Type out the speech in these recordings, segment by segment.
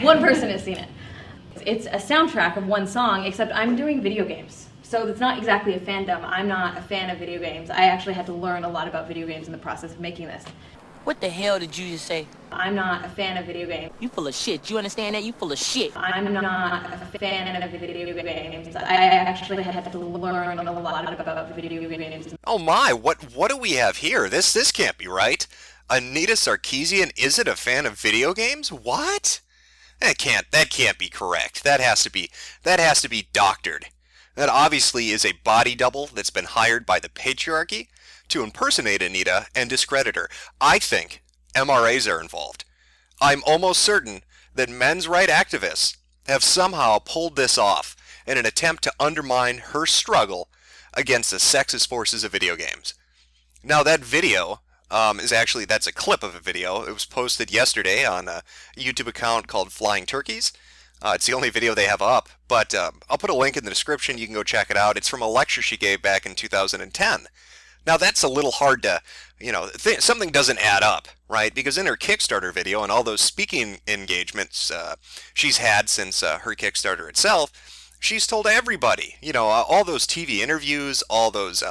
One person has seen it. It's a soundtrack of one song, except I'm doing video games. So it's not exactly a fandom. I'm not a fan of video games. I actually had to learn a lot about video games in the process of making this. What the hell did you just say? I'm not a fan of video games. You full of shit. You understand that? You full of shit. I'm not a fan of video games. I actually had to learn a lot about video games. Oh my, what do we have here? This can't be right. Anita Sarkeesian isn't a fan of video games? What? That can't be correct. That has to be doctored. That obviously is a body double that's been hired by the patriarchy to impersonate Anita and discredit her. I think MRAs are involved. I'm almost certain that men's rights activists have somehow pulled this off in an attempt to undermine her struggle against the sexist forces of video games. Now that video that's a clip of a video. It was posted yesterday on a YouTube account called Flying Turkeys. It's the only video they have up, but I'll put a link in the description. You can go check it out. It's from a lecture she gave back in 2010. Now that's a little hard to, something doesn't add up, right? Because in her Kickstarter video and all those speaking engagements she's had since her Kickstarter itself, she's told everybody, all those TV interviews, all those,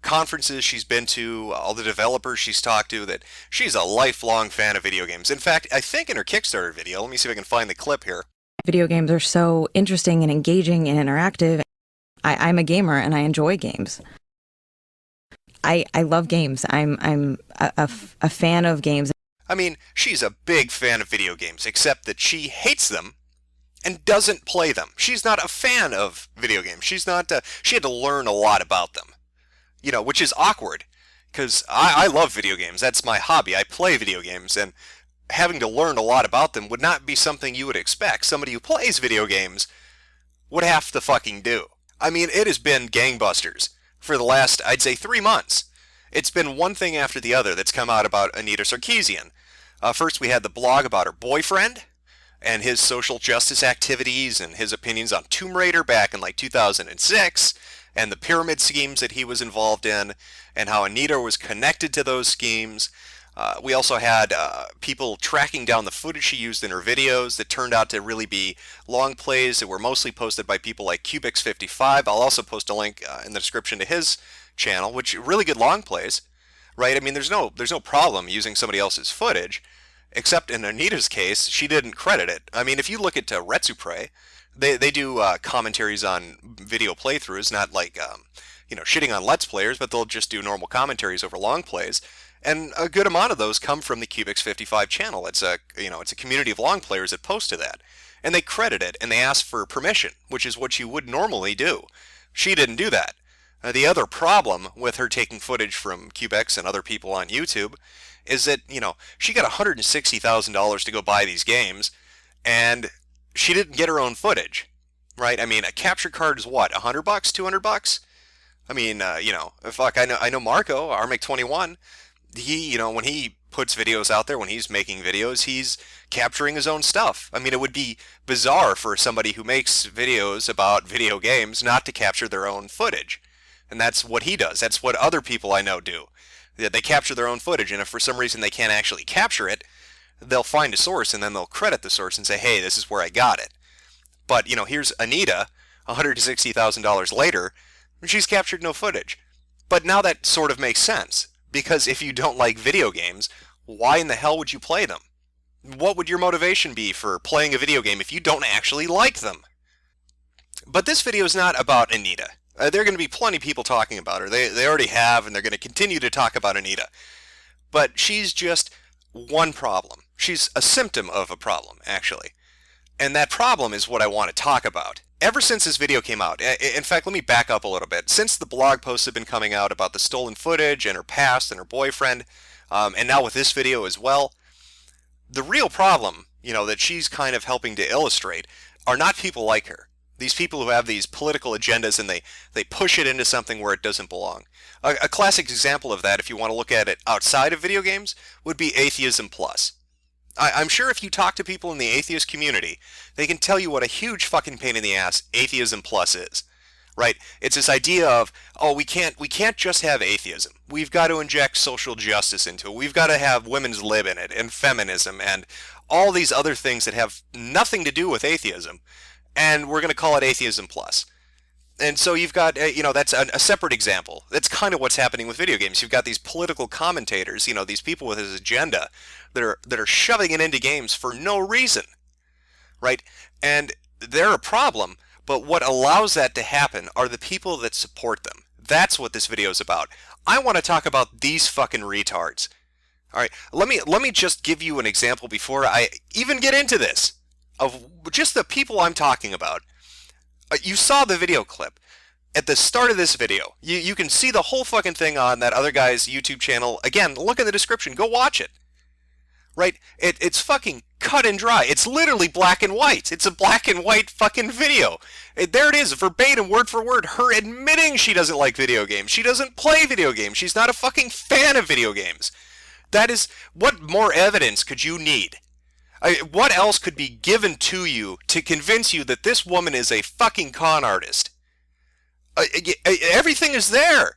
conferences she's been to, all the developers she's talked to, that she's a lifelong fan of video games. In fact, I think in her Kickstarter video, let me see if I can find the clip here. Video games are so interesting and engaging and interactive. I'm a gamer and I enjoy games. I love games. I'm a fan of games. I mean, she's a big fan of video games, except that she hates them and doesn't play them. She's not a fan of video games. She had to learn a lot about them, which is awkward, because I love video games. That's my hobby. I play video games, and having to learn a lot about them would not be something you would expect somebody who plays video games would have to fucking do. I mean, it has been gangbusters for the last, I'd say, 3 months. It's been one thing after the other that's come out about Anita Sarkeesian. First, we had the blog about her boyfriend and his social justice activities and his opinions on Tomb Raider back in like 2006, and the pyramid schemes that he was involved in, and how Anita was connected to those schemes. We also had people tracking down the footage she used in her videos that turned out to really be long plays that were mostly posted by people like Cubix55. I'll also post a link in the description to his channel, which really good long plays, right? I mean, there's no problem using somebody else's footage, except in Anita's case, she didn't credit it. I mean, if you look at Reuploading, they do commentaries on video playthroughs, not like shitting on Let's Players, but they'll just do normal commentaries over long plays. And a good amount of those come from the Cubix55 channel. It's a community of long players that post to that, and they credit it and they ask for permission, which is what you would normally do. She didn't do that. The other problem with her taking footage from Cubix and other people on YouTube is that she got $160,000 to go buy these games, and she didn't get her own footage, right? I mean, a capture card is what, $100, $200? I mean, fuck, I know Marco, Armic21. He, when he puts videos out there, when he's making videos, he's capturing his own stuff. I mean, it would be bizarre for somebody who makes videos about video games not to capture their own footage. And that's what he does. That's what other people I know do. They capture their own footage, and if for some reason they can't actually capture it, they'll find a source and then they'll credit the source and say, hey, this is where I got it. But, here's Anita, $160,000 later, and she's captured no footage. But now that sort of makes sense. Because if you don't like video games, why in the hell would you play them? What would your motivation be for playing a video game if you don't actually like them? But this video is not about Anita. There are going to be plenty of people talking about her. They already have, and they're going to continue to talk about Anita. But she's just one problem. She's a symptom of a problem, actually. And that problem is what I want to talk about. Ever since this video came out, in fact, let me back up a little bit. Since the blog posts have been coming out about the stolen footage and her past and her boyfriend, and now with this video as well, the real problem, that she's kind of helping to illustrate are not people like her. These people who have these political agendas and they push it into something where it doesn't belong. A classic example of that, if you want to look at it outside of video games, would be Atheism Plus. I'm sure if you talk to people in the atheist community, they can tell you what a huge fucking pain in the ass Atheism Plus is. right? It's this idea of, oh, we can't just have atheism. We've got to inject social justice into it. We've got to have women's lib in it, and feminism, and all these other things that have nothing to do with atheism. And we're going to call it atheism plus. And so you've got, that's a separate example. That's kind of what's happening with video games. You've got these political commentators, these people with this agenda that are shoving it into games for no reason, right? And they're a problem, but what allows that to happen are the people that support them. That's what this video is about. I want to talk about these fucking retards. All right, let me just give you an example before I even get into this of just the people I'm talking about. You saw the video clip. At the start of this video, you can see the whole fucking thing on that other guy's YouTube channel. Again, look in the description. Go watch it. Right? It's fucking cut and dry. It's literally black and white. It's a black and white fucking video. There it is, verbatim, word for word. Her admitting she doesn't like video games. She doesn't play video games. She's not a fucking fan of video games. That is, what more evidence could you need? What else could be given to you to convince you that this woman is a fucking con artist? Everything is there.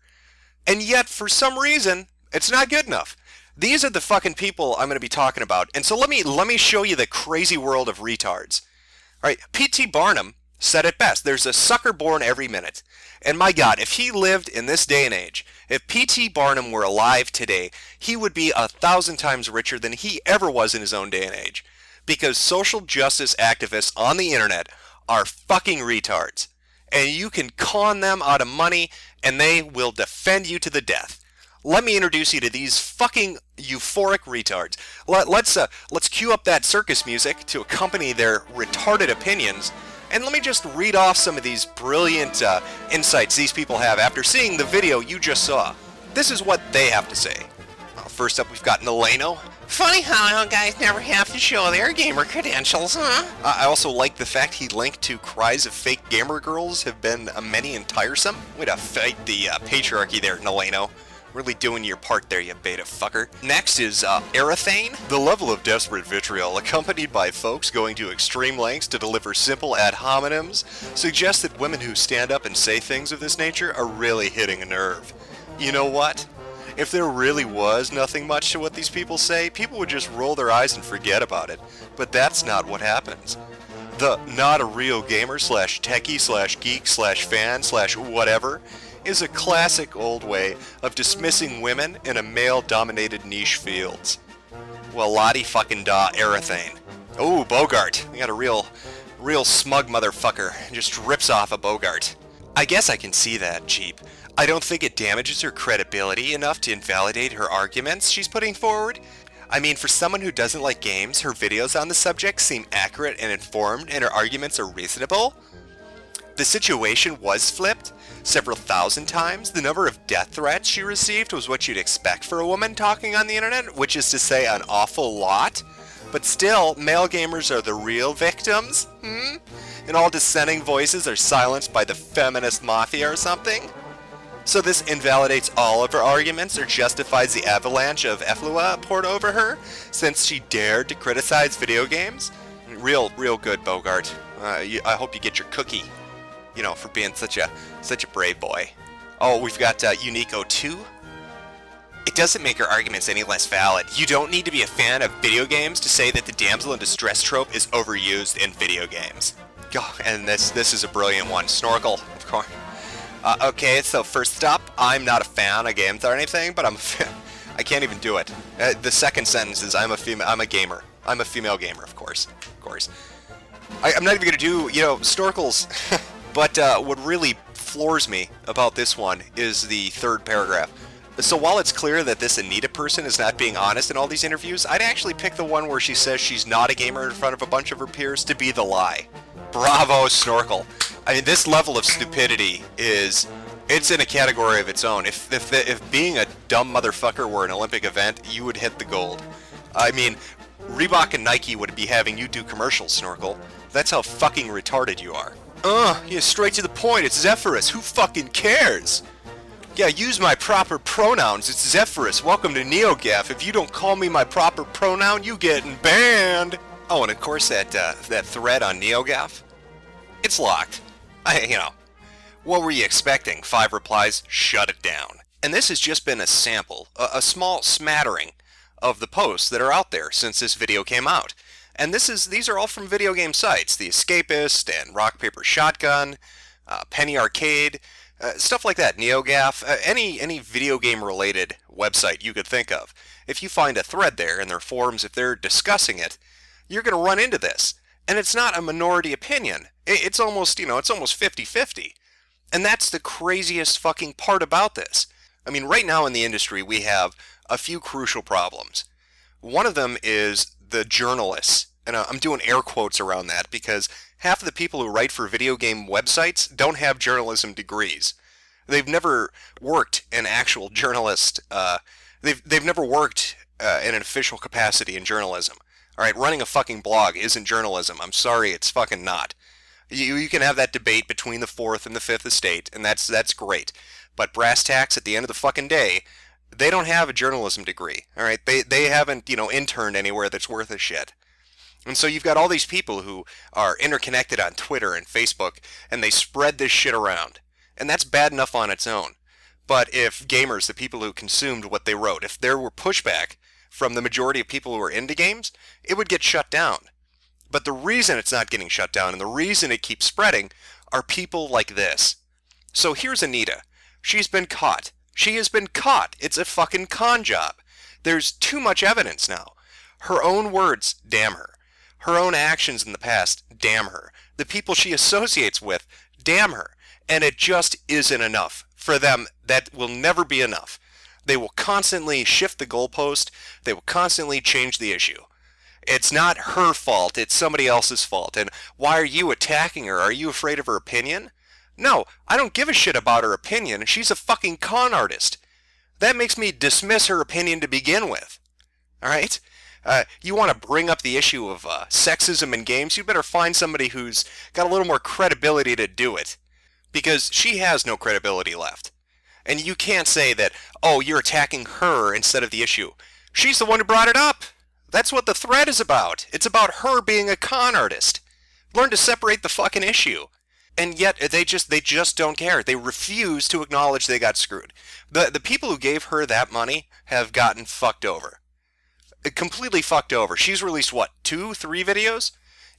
And yet, for some reason, it's not good enough. These are the fucking people I'm going to be talking about. And so let me show you the crazy world of retards. All right, P.T. Barnum said it best. There's a sucker born every minute. And my God, if he lived in this day and age, if P.T. Barnum were alive today, he would be 1,000 times richer than he ever was in his own day and age. Because social justice activists on the internet are fucking retards. And you can con them out of money, and they will defend you to the death. Let me introduce you to these fucking euphoric retards. Let's cue up that circus music to accompany their retarded opinions, and let me just read off some of these brilliant insights these people have after seeing the video you just saw. This is what they have to say. First up, we've got Naleno. Funny how guys never have to show their gamer credentials, huh? I also like the fact he linked to cries of fake gamer girls have been many and tiresome. Way to fight the patriarchy there, Naleno. Really doing your part there, you beta fucker. Next is Arathane. The level of desperate vitriol, accompanied by folks going to extreme lengths to deliver simple ad hominems, suggests that women who stand up and say things of this nature are really hitting a nerve. You know what? If there really was nothing much to what these people say, people would just roll their eyes and forget about it. But that's not what happens. The not a real gamer slash techie slash geek slash fan slash whatever is a classic old way of dismissing women in a male-dominated niche fields. Well, lottie fucking da Arathane. Oh, Bogart. We got a real smug motherfucker. Just rips off a Bogart. I guess I can see that, Cheap. I don't think it damages her credibility enough to invalidate her arguments she's putting forward. I mean, for someone who doesn't like games, her videos on the subject seem accurate and informed, and her arguments are reasonable. The situation was flipped several thousand times. The number of death threats she received was what you'd expect for a woman talking on the internet, which is to say an awful lot. But still, male gamers are the real victims? And all dissenting voices are silenced by the feminist mafia or something? So this invalidates all of her arguments or justifies the avalanche of efflua poured over her, since she dared to criticize video games? Real good, Bogart. I hope you get your cookie, for being such a brave boy. Oh, we've got Unico2. It doesn't make her arguments any less valid. You don't need to be a fan of video games to say that the damsel in distress trope is overused in video games. Oh, and this is a brilliant one. Snorkel, of course. Okay, so first up, I'm not a fan of games or anything, but I'm a fan. I can't even do it. The second sentence is I'm a gamer. I'm a female gamer, of course. I'm not even gonna do, snorkels. But what really floors me about this one is the third paragraph. So while it's clear that this Anita person is not being honest in all these interviews, I'd actually pick the one where she says she's not a gamer in front of a bunch of her peers to be the lie. Bravo, Snorkel. I mean, this level of stupidity it's in a category of its own. If being a dumb motherfucker were an Olympic event, you would hit the gold. I mean, Reebok and Nike would be having you do commercials, Snorkel. That's how fucking retarded you are. Yeah, straight to the point. It's Zephyrus. Who fucking cares? Yeah, use my proper pronouns. It's Zephyrus. Welcome to NeoGaf. If you don't call me my proper pronoun, you getting banned. Oh, and of course that thread on NeoGaf, it's locked. What were you expecting? 5 replies, shut it down. And this has just been a sample, a small smattering of the posts that are out there since this video came out. And these are all from video game sites, The Escapist and Rock Paper Shotgun, Penny Arcade, stuff like that, NeoGAF, any video game related website you could think of. If you find a thread there in their forums, if they're discussing it, you're going to run into this. And it's not a minority opinion. It's almost, it's almost 50-50. And that's the craziest fucking part about this. I mean, right now in the industry, we have a few crucial problems. One of them is the journalists. And I'm doing air quotes around that because half of the people who write for video game websites don't have journalism degrees. They've never worked an actual journalist. They've never worked in an official capacity in journalism. All right, running a fucking blog isn't journalism. I'm sorry, it's fucking not. You can have that debate between the fourth and the fifth estate, and that's great. But brass tacks at the end of the fucking day, they don't have a journalism degree. All right, they haven't interned anywhere that's worth a shit. And so you've got all these people who are interconnected on Twitter and Facebook, and they spread this shit around. And that's bad enough on its own. But if gamers, the people who consumed what they wrote, if there were pushback from the majority of people who are into games, it would get shut down. But the reason it's not getting shut down and the reason it keeps spreading are people like this. So here's Anita. She's been caught. She has been caught. It's a fucking con job. There's too much evidence now. Her own words, damn her. Her own actions in the past, damn her. The people she associates with, damn her. And it just isn't enough. For them, that will never be enough. They will constantly shift the goalpost. They will constantly change the issue. It's not her fault, it's somebody else's fault. And why are you attacking her? Are you afraid of her opinion? No, I don't give a shit about her opinion. She's a fucking con artist. That makes me dismiss her opinion to begin with. Alright? You want to bring up the issue of sexism in games, you better find somebody who's got a little more credibility to do it. Because she has no credibility left. And you can't say that, oh, you're attacking her instead of the issue. She's the one who brought it up. That's what the thread is about. It's about her being a con artist. Learn to separate the fucking issue. And yet they just don't care. They refuse to acknowledge they got screwed. The people who gave her that money have gotten fucked over. Completely fucked over. She's released, what, 2-3 videos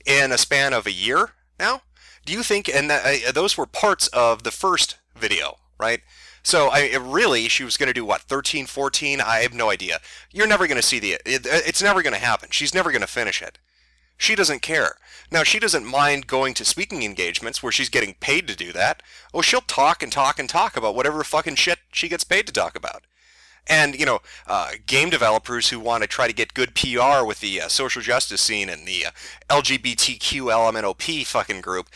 in a span of a year now? Do you think, and those were parts of the first video, right? So really, she was going to do what, 13, 14? I have no idea. You're never going to see it's never going to happen. She's never going to finish it. She doesn't care. Now, she doesn't mind going to speaking engagements where she's getting paid to do that. Oh, she'll talk and talk and talk about whatever fucking shit she gets paid to talk about. And, game developers who want to try to get good PR with the social justice scene and the LGBTQ LMNOP fucking group,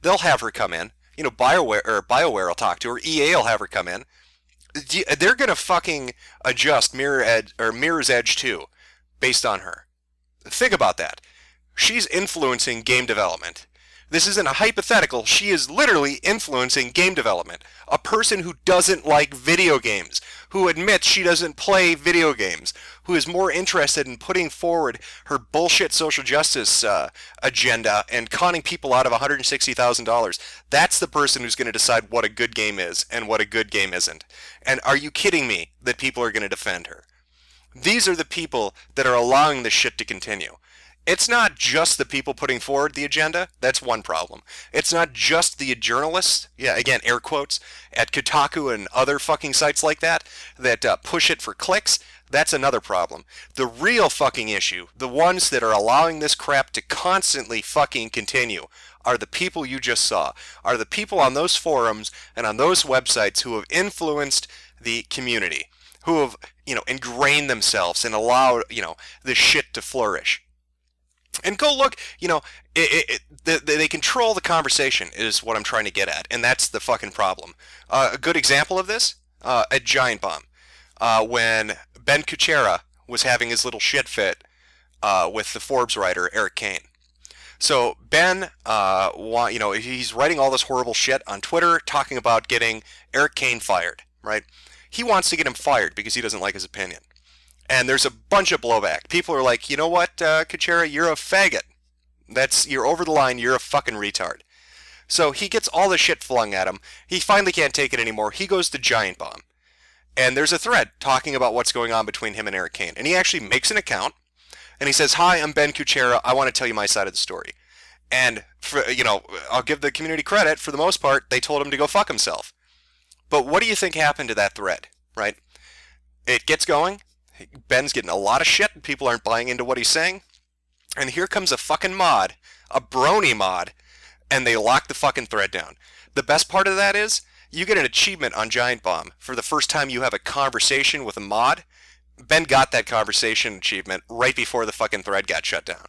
they'll have her come in. BioWare will talk to her. EA will have her come in. They're going to fucking adjust Mirror's Edge 2 based on her. Think about that. She's influencing game development. This isn't a hypothetical. She is literally influencing game development. A person who doesn't like video games, who admits she doesn't play video games, who is more interested in putting forward her bullshit social justice agenda and conning people out of $160,000. That's the person who's going to decide what a good game is and what a good game isn't. And are you kidding me that people are going to defend her? These are the people that are allowing this shit to continue. It's not just the people putting forward the agenda. That's one problem. It's not just the journalists, again, air quotes, at Kotaku and other fucking sites like that push it for clicks. That's another problem. The real fucking issue, the ones that are allowing this crap to constantly fucking continue, are the people you just saw, are the people on those forums and on those websites who have influenced the community, who have, ingrained themselves and allowed, this shit to flourish. And go look, they control the conversation is what I'm trying to get at, and that's the fucking problem. A good example of this, at Giant Bomb, when Ben Kuchera was having his little shit fit with the Forbes writer Eric Kane. So Ben, he's writing all this horrible shit on Twitter, talking about getting Eric Kane fired, right? He wants to get him fired because he doesn't like his opinion. And there's a bunch of blowback. People are like, you know what, Kuchera, you're a faggot. You're over the line, you're a fucking retard. So he gets all the shit flung at him. He finally can't take it anymore. He goes to Giant Bomb. And there's a thread talking about what's going on between him and Eric Kane. And he actually makes an account. And he says, "Hi, I'm Ben Kuchera. I want to tell you my side of the story." And, I'll give the community credit. For the most part, they told him to go fuck himself. But what do you think happened to that thread, right? It gets going. Ben's getting a lot of shit. People aren't buying into what he's saying. And here comes a fucking mod, a brony mod, and they lock the fucking thread down. The best part of that is, you get an achievement on Giant Bomb for the first time you have a conversation with a mod. Ben got that conversation achievement right before the fucking thread got shut down.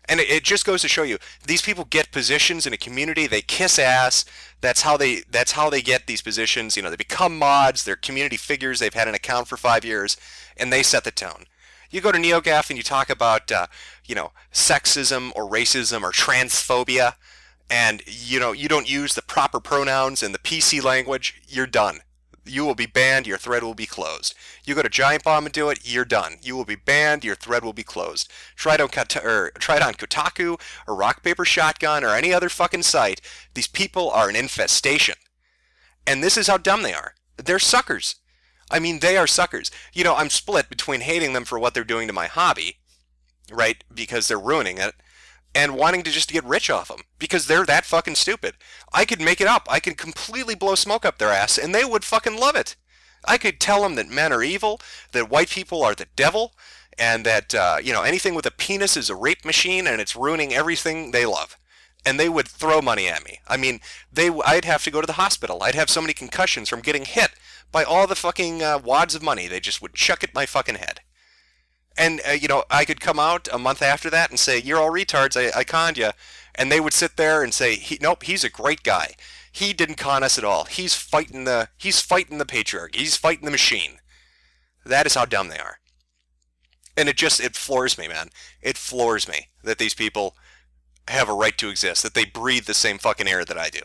And it just goes to show you, these people get positions in a community, they kiss ass, that's how they get these positions, they become mods, they're community figures, they've had an account for 5 years, and they set the tone. You go to NeoGAF and you talk about, sexism or racism or transphobia, and, you don't use the proper pronouns and the PC language, you're done. You will be banned, your thread will be closed. You go to Giant Bomb and do it, you're done. You will be banned, your thread will be closed. Try it on Kotaku or Rock Paper Shotgun or any other fucking site. These people are an infestation. And this is how dumb they are. They're suckers. I mean, they are suckers. I'm split between hating them for what they're doing to my hobby, right, because they're ruining it, and wanting to just get rich off them, because they're that fucking stupid. I could make it up. I could completely blow smoke up their ass, and they would fucking love it. I could tell them that men are evil, that white people are the devil, and that, anything with a penis is a rape machine, and it's ruining everything they love. And they would throw money at me. I mean, I'd have to go to the hospital. I'd have so many concussions from getting hit by all the fucking wads of money. They just would chuck at my fucking head. And, I could come out a month after that and say, "You're all retards, I conned you." And they would sit there and say, "Nope, he's a great guy. He didn't con us at all. He's fighting the patriarchy. He's fighting the machine." That is how dumb they are. And it floors me, man. It floors me that these people have a right to exist, that they breathe the same fucking air that I do.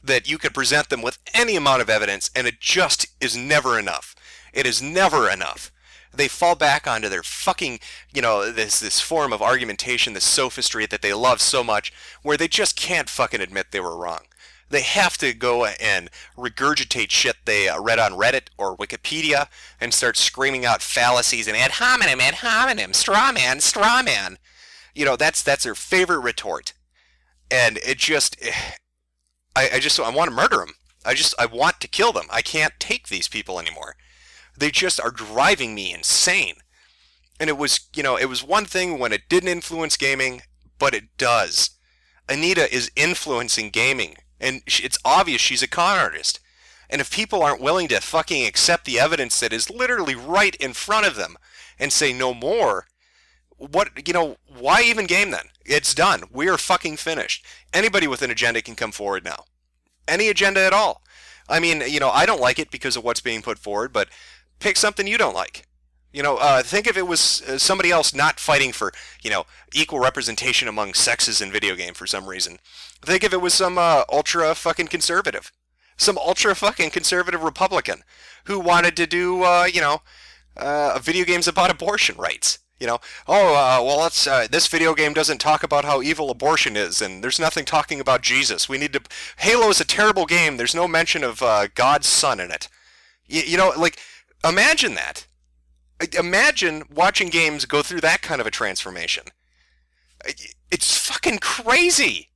That you could present them with any amount of evidence, and it just is never enough. It is never enough. They fall back onto their fucking, this form of argumentation, this sophistry that they love so much, where they just can't fucking admit they were wrong. They have to go and regurgitate shit they read on Reddit or Wikipedia and start screaming out fallacies and ad hominem, straw man. That's their favorite retort. And it just, I want to murder them. I want to kill them. I can't take these people anymore. They just are driving me insane. And it was one thing when it didn't influence gaming, but it does. Anita is influencing gaming, and it's obvious she's a con artist. And if people aren't willing to fucking accept the evidence that is literally right in front of them and say no more, why even game then? It's done. We are fucking finished. Anybody with an agenda can come forward now. Any agenda at all. I mean, I don't like it because of what's being put forward, but pick something you don't like. Think if it was somebody else not fighting for, equal representation among sexes in video game for some reason. Think if it was some ultra fucking conservative. Some ultra fucking conservative Republican who wanted to do, video games about abortion rights. This video game doesn't talk about how evil abortion is, and there's nothing talking about Jesus. Halo is a terrible game. There's no mention of God's son in it. Imagine that. Imagine watching games go through that kind of a transformation. It's fucking crazy.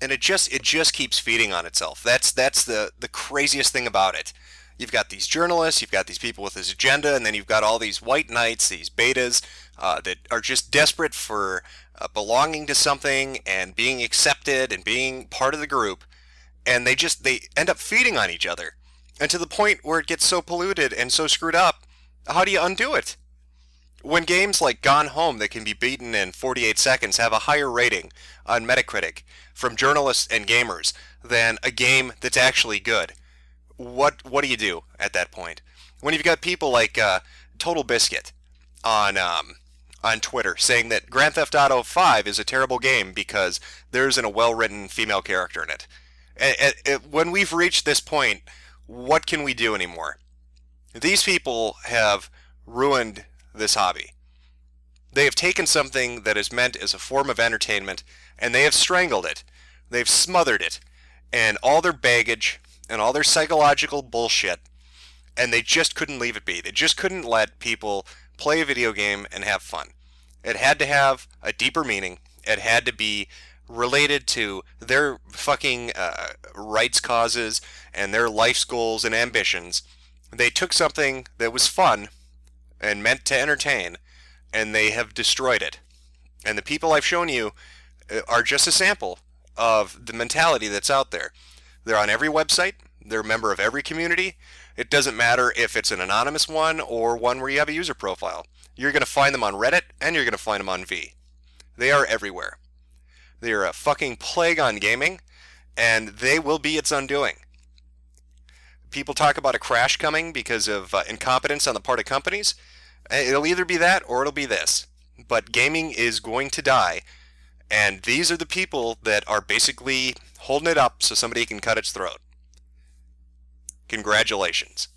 And it just keeps feeding on itself. That's the craziest thing about it. You've got these journalists, you've got these people with this agenda, and then you've got all these white knights, these betas, that are just desperate for belonging to something and being accepted and being part of the group. And they end up feeding on each other. And to the point where it gets so polluted and so screwed up, how do you undo it? When games like Gone Home that can be beaten in 48 seconds have a higher rating on Metacritic from journalists and gamers than a game that's actually good, what do you do at that point? When you've got people like Total Biscuit on Twitter saying that Grand Theft Auto 5 is a terrible game because there isn't a well-written female character in it. When we've reached this point, what can we do anymore? These people have ruined this hobby. They have taken something that is meant as a form of entertainment, and they have strangled it. They've smothered it. and all their baggage and all their psychological bullshit, and they just couldn't leave it be. They just couldn't let people play a video game and have fun. It had to have a deeper meaning. It had to be related to their fucking rights causes and their life's goals and ambitions. They took something that was fun and meant to entertain, and they have destroyed it. And the people I've shown you are just a sample of the mentality that's out there. They're on every website. They're a member of every community. It doesn't matter if it's an anonymous one or one where you have a user profile. You're going to find them on Reddit, and you're going to find them on V. They are everywhere. They are a fucking plague on gaming, and they will be its undoing. People talk about a crash coming because of incompetence on the part of companies. It'll either be that or it'll be this. But gaming is going to die, and these are the people that are basically holding it up so somebody can cut its throat. Congratulations.